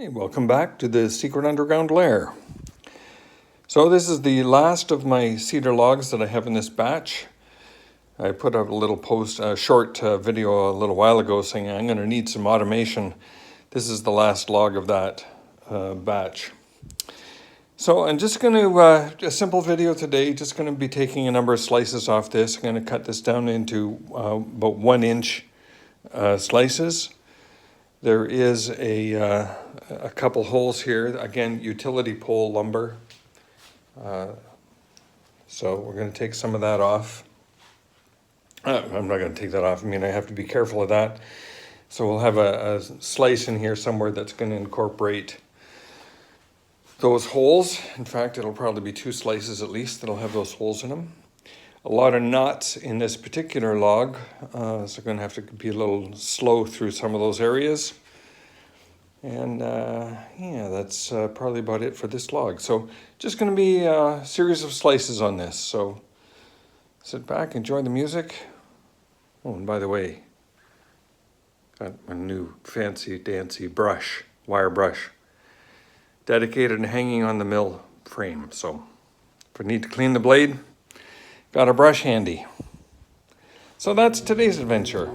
Hey, welcome back to the secret underground lair. So this is the last of my cedar logs that I have in this batch. I put up a little short video a little while ago saying I'm going to need some automation. This is the last log of that batch. So I'm just going to, a simple video today, just going to be taking a number of slices off this. I'm going to cut this down into about 1 inch slices. There is a couple holes here, again, utility pole lumber. So we're going to take some of that off. I'm not going to take that off. I mean, I have to be careful of that. So we'll have a slice in here somewhere that's going to incorporate those holes. In fact, it'll probably be 2 slices at least that'll have those holes in them. A lot of knots in this particular log, so I'm going to have to be a little slow through some of those areas. And yeah, that's probably about it for this log. So just going to be a series of slices on this. So sit back, enjoy the music. Oh, and by the way, got my new fancy dancy brush, wire brush, dedicated and hanging on the mill frame. So if I need to clean the blade, got a brush handy. So that's today's adventure.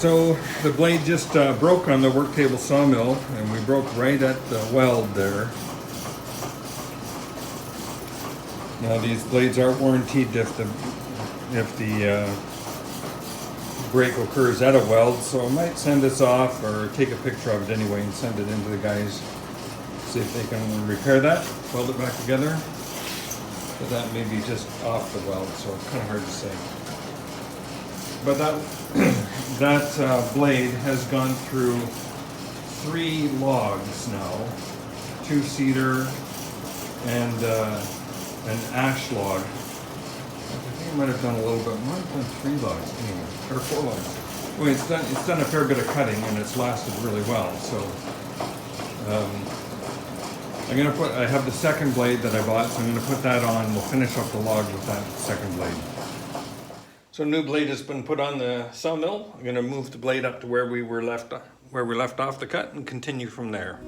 So the blade just broke on the work table sawmill, and we broke right at the weld there. Now these blades are warranted if the break occurs at a weld, so I might send this off or take a picture of it anyway and send it in to the guys, see if they can repair that, weld it back together. But that may be just off the weld, so it's kind of hard to say. But that blade has gone through 3 logs now, 2 cedar and an ash log. I think I might have done a little bit more. I've done 3 logs anyway, or 4 logs. Well, it's done a fair bit of cutting and it's lasted really well. So I'm gonna I have the second blade that I bought, so I'm gonna put that on. We'll finish up the log with that second blade. So new blade has been put on the sawmill. I'm going to move the blade up to where we left off the cut and continue from there.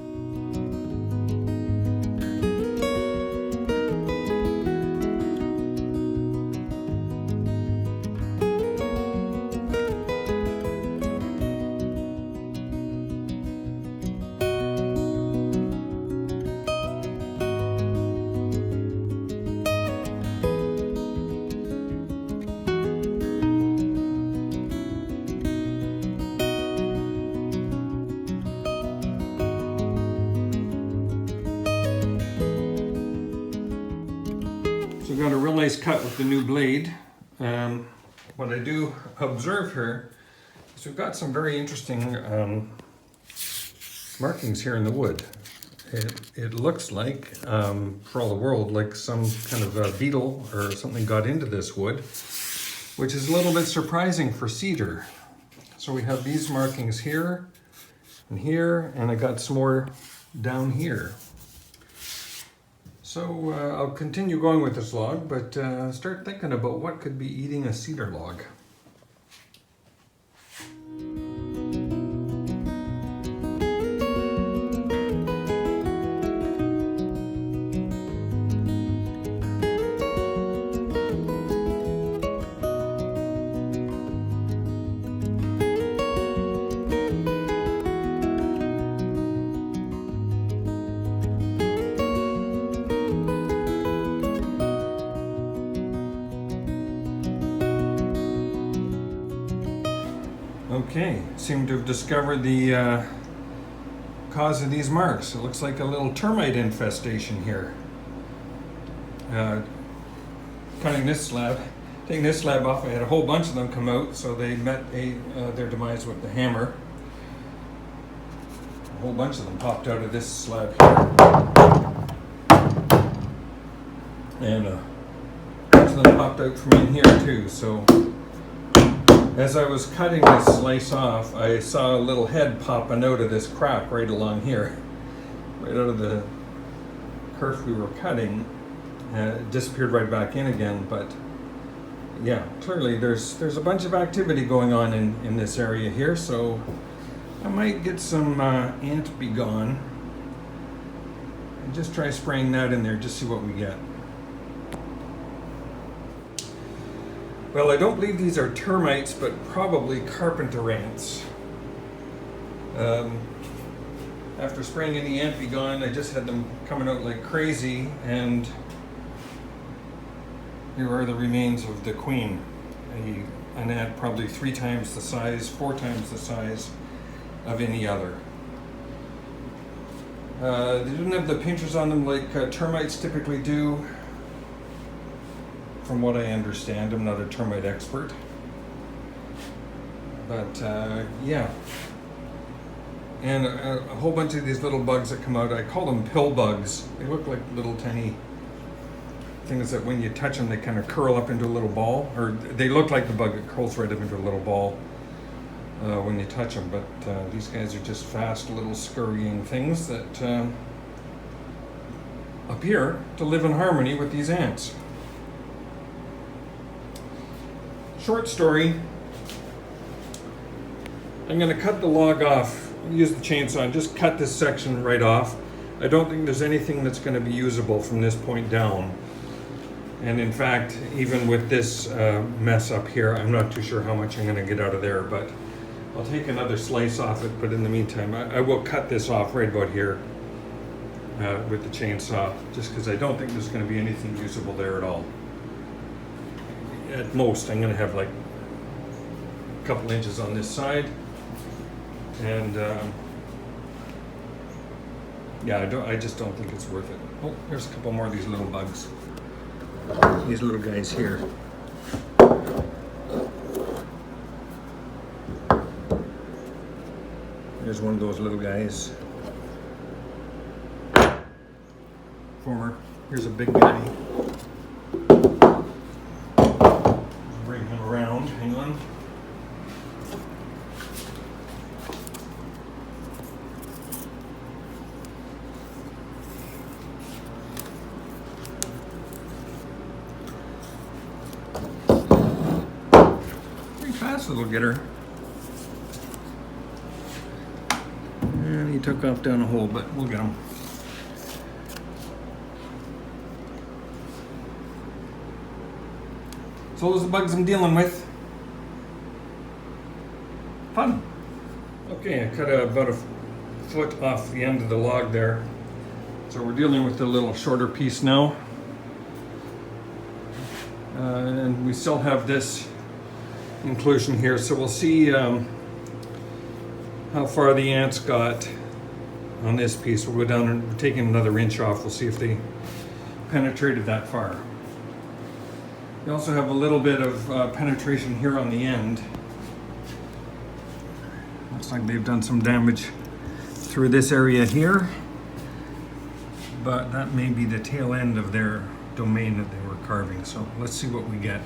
So got a real nice cut with the new blade. What I do observe here is we've got some very interesting markings here in the wood. It looks like, for all the world, like some kind of a beetle or something got into this wood, which is a little bit surprising for cedar. So we have these markings here, and I got some more down here. So I'll continue going with this log, but start thinking about what could be eating a cedar log. Okay, seem to have discovered the cause of these marks. It looks like a little termite infestation here. Cutting this slab, taking this slab off, I had a whole bunch of them come out, so they met their demise with the hammer. A whole bunch of them popped out of this slab here. And a bunch of them popped out from in here too. So as I was cutting this slice off, I saw a little head popping out of this crack right along here. Right out of the kerf we were cutting. It disappeared right back in again, but yeah, clearly there's a bunch of activity going on in this area here, so I might get some ant be gone and just try spraying that in there, just see what we get. Well, I don't believe these are termites, but probably carpenter ants. After spraying in the ant be gone, I just had them coming out like crazy, and here are the remains of the queen. An ant probably 3 times the size, 4 times the size of any other. They didn't have the pinchers on them like termites typically do, from what I understand. I'm not a termite expert. But yeah. And a whole bunch of these little bugs that come out, I call them pill bugs. They look like little tiny things that when you touch them, they kind of curl up into a little ball. Or they look like the bug that curls right up into a little ball when you touch them. But these guys are just fast little scurrying things that appear to live in harmony with these ants. Short story. I'm going to cut the log off, use the chainsaw, and just cut this section right off. I don't think there's anything that's going to be usable from this point down. And in fact, even with this mess up here, I'm not too sure how much I'm going to get out of there, but I'll take another slice off it. But in the meantime, I will cut this off right about here with the chainsaw, just because I don't think there's going to be anything usable there at all. At most, I'm going to have like a couple inches on this side. And yeah, I just don't think it's worth it. Oh, here's a couple more of these little bugs. These little guys here. Here's one of those little guys. Former. Here's a big guy. Bring him around. Hang on. Fast little getter. And he took off down a hole, but we'll get him. So those are the bugs I'm dealing with. Fun. Okay, I cut about a foot off the end of the log there. So we're dealing with the little shorter piece now. And we still have this inclusion here, so we'll see how far the ants got on this piece. We'll go down and take another inch off. We'll see if they penetrated that far. We also have a little bit of penetration here on the end. Looks like they've done some damage through this area here, but that may be the tail end of their domain that they were carving. So let's see what we get.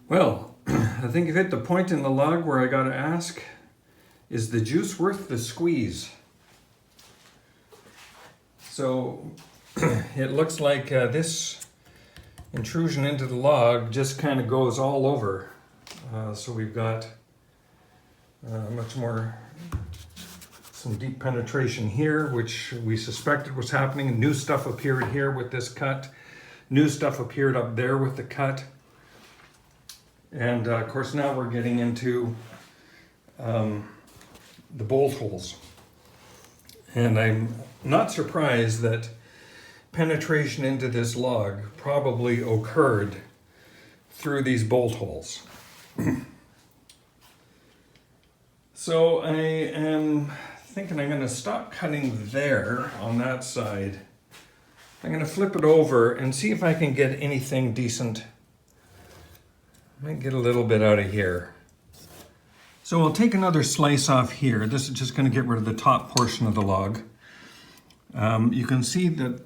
Well, I think I've hit the point in the log where I gotta ask, is the juice worth the squeeze? So it looks like this intrusion into the log just kind of goes all over. So we've got much more, some deep penetration here, which we suspected was happening. New stuff appeared here with this cut. New stuff appeared up there with the cut. And of course now we're getting into the bolt holes. And I'm not surprised that penetration into this log probably occurred through these bolt holes. So I am thinking I'm going to stop cutting there on that side. I'm going to flip it over and see if I can get anything decent. I might get a little bit out of here. So I'll take another slice off here. This is just going to get rid of the top portion of the log. You can see that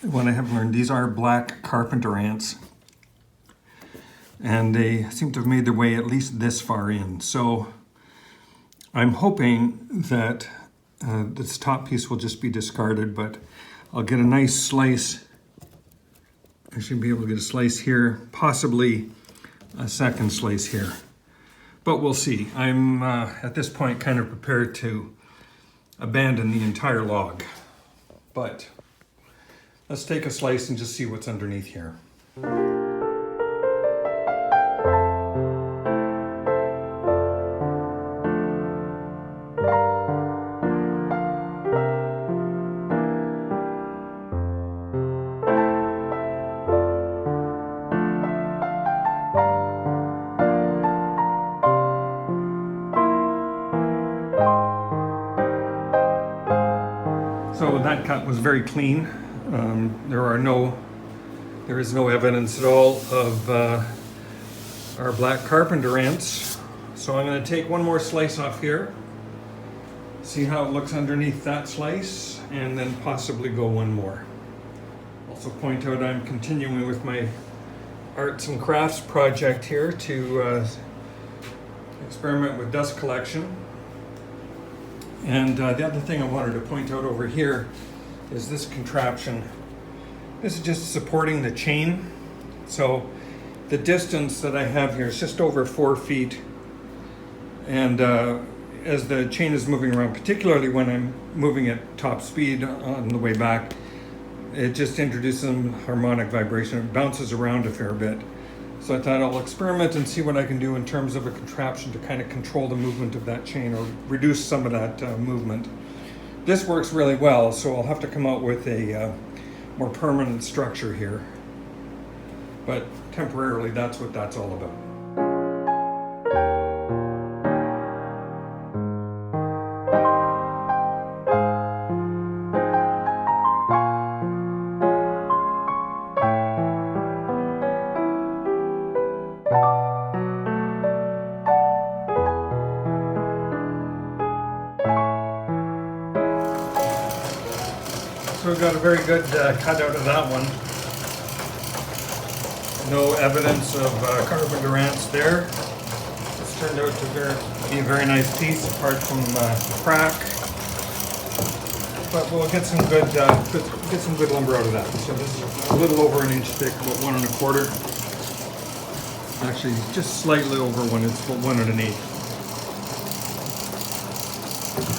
what I have learned, these are black Carpenter ants. And they seem to have made their way at least this far in. So I'm hoping that this top piece will just be discarded, but I'll get a nice slice. I should be able to get a slice here, possibly a second slice here. But we'll see. I'm at this point kind of prepared to abandon the entire log. But let's take a slice and just see what's underneath here. So that cut was very clean. There is no evidence at all of our black Carpenter ants. So I'm going to take one more slice off here, see how it looks underneath that slice, and then possibly go one more. Also point out I'm continuing with my arts and crafts project here to experiment with dust collection. And the other thing I wanted to point out over here is this contraption. This is just supporting the chain. So the distance that I have here is just over 4 feet. And as the chain is moving around, particularly when I'm moving at top speed on the way back, it just introduces some harmonic vibration. It bounces around a fair bit. So I thought I'll experiment and see what I can do in terms of a contraption to kind of control the movement of that chain or reduce some of that movement. This works really well, so I'll have to come out with a more permanent structure here. But temporarily, that's what that's all about. So we got a very good cut out of that one. No evidence of Carpenter ants there. This turned out to be a very nice piece, apart from crack. But we'll get some good lumber out of that. So this is a little over an inch thick, about 1 1/4. Actually, just slightly over 1. It's about 1 1/8.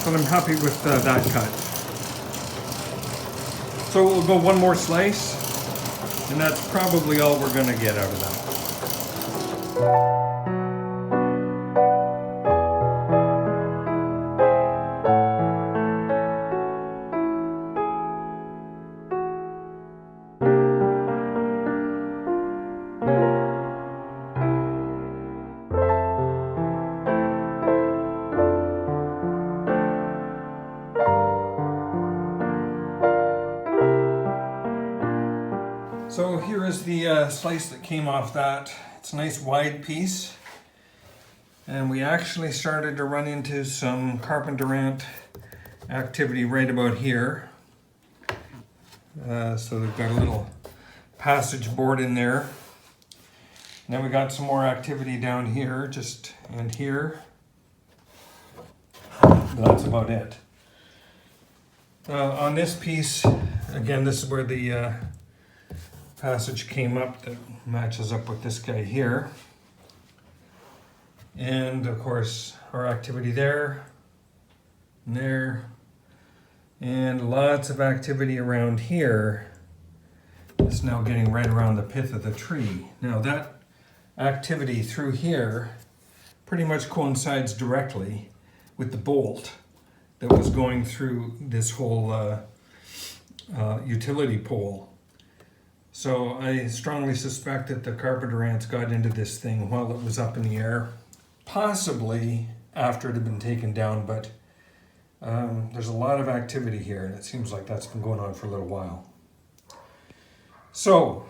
But I'm happy with that cut. So we'll go one more slice, and that's probably all we're going to get out of that. So here is the slice that came off that. It's a nice wide piece. And we actually started to run into some Carpenter ant activity right about here. So they've got a little passage board in there. And then we got some more activity down here, just and here. That's about it. On this piece, again, this is where the passage came up that matches up with this guy here. And of course, our activity there, and there, and lots of activity around here. It's now getting right around the pith of the tree. Now that activity through here pretty much coincides directly with the bolt that was going through this whole utility pole. So I strongly suspect that the carpenter ants got into this thing while it was up in the air, possibly after it had been taken down, but there's a lot of activity here, and it seems like that's been going on for a little while. So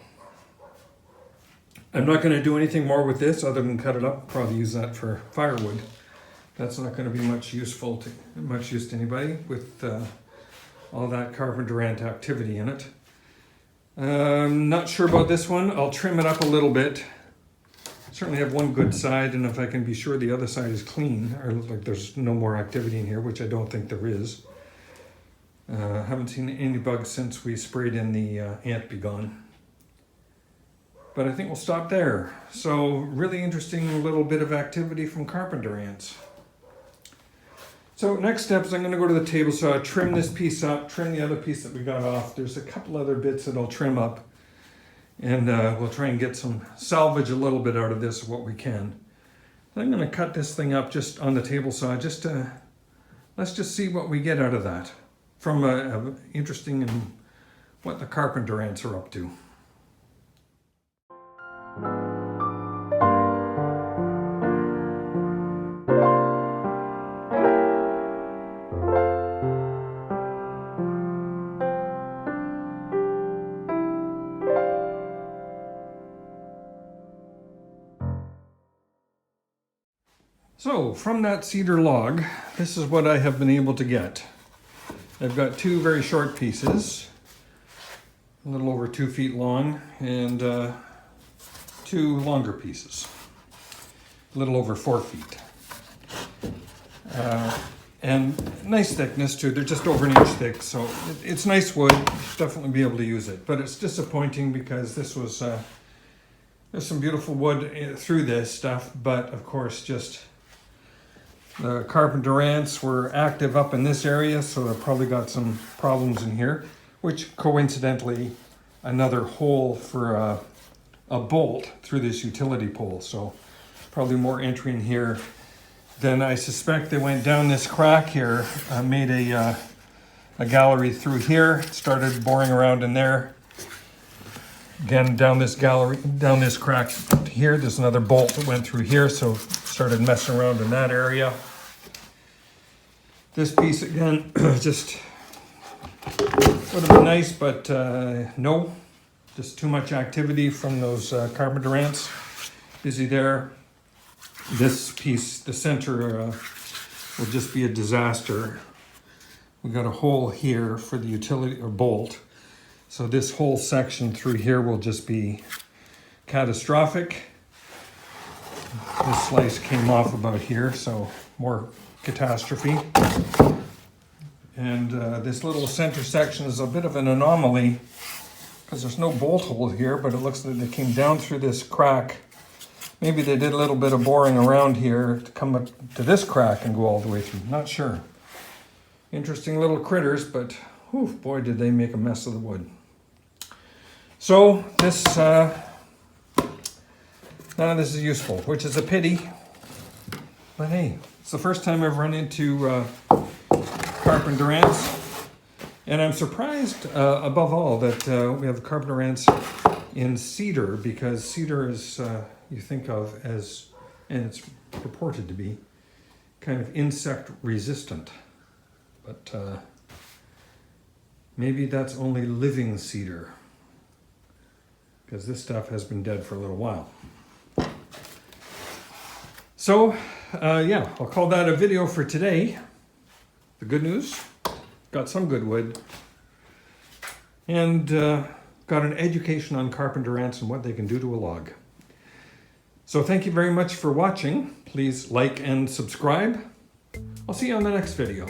I'm not going to do anything more with this other than cut it up. Probably use that for firewood. That's not going to be much use to anybody with all that carpenter ant activity in it. Not sure about this one. I'll trim it up a little bit. Certainly have one good side, and if I can be sure the other side is clean, or like there's no more activity in here, which I don't think there is. Haven't seen any bugs since we sprayed in the Ant Be Gone. But I think we'll stop there. So really interesting little bit of activity from carpenter ants. So next step is I'm going to go to the table saw, trim this piece up, trim the other piece that we got off. There's a couple other bits that I'll trim up, and we'll try and get some salvage a little bit out of this, what we can. I'm going to cut this thing up just on the table saw, just to, let's just see what we get out of that from interesting in what the carpenter ants are up to. So from that cedar log, this is what I have been able to get. I've got two very short pieces, a little over 2 feet long, and two longer pieces, a little over 4 feet. And nice thickness too, they're just over 1 inch thick, so it's nice wood, definitely be able to use it. But it's disappointing because this was, there's some beautiful wood through this stuff, but of course just the carpenter ants were active up in this area, so they've probably got some problems in here, which coincidentally, another hole for a bolt through this utility pole. So probably more entry in here. Then I suspect they went down this crack here, made a gallery through here, started boring around in there. Again, down this gallery, down this crack here, there's another bolt that went through here, so started messing around in that area. This piece again, just would have been nice, but no, just too much activity from those carpenter ants. Busy there. This piece, the center, will just be a disaster. We got a hole here for the utility or bolt. So this whole section through here will just be catastrophic. This slice came off about here, so more catastrophe. And this little center section is a bit of an anomaly because there's no bolt hole here, but it looks like they came down through this crack. Maybe they did a little bit of boring around here to come up to this crack and go all the way through. Not sure. Interesting little critters, but whew, boy, did they make a mess of the wood. So this, none of this is useful, which is a pity. But hey, it's the first time I've run into carpenter ants. And I'm surprised, above all, that we have carpenter ants in cedar, because cedar is, you think of as, and it's purported to be, kind of insect resistant. But maybe that's only living cedar, because this stuff has been dead for a little while. So, yeah, I'll call that a video for today. The good news, got some good wood, and got an education on carpenter ants and what they can do to a log. So thank you very much for watching. Please like and subscribe. I'll see you on the next video.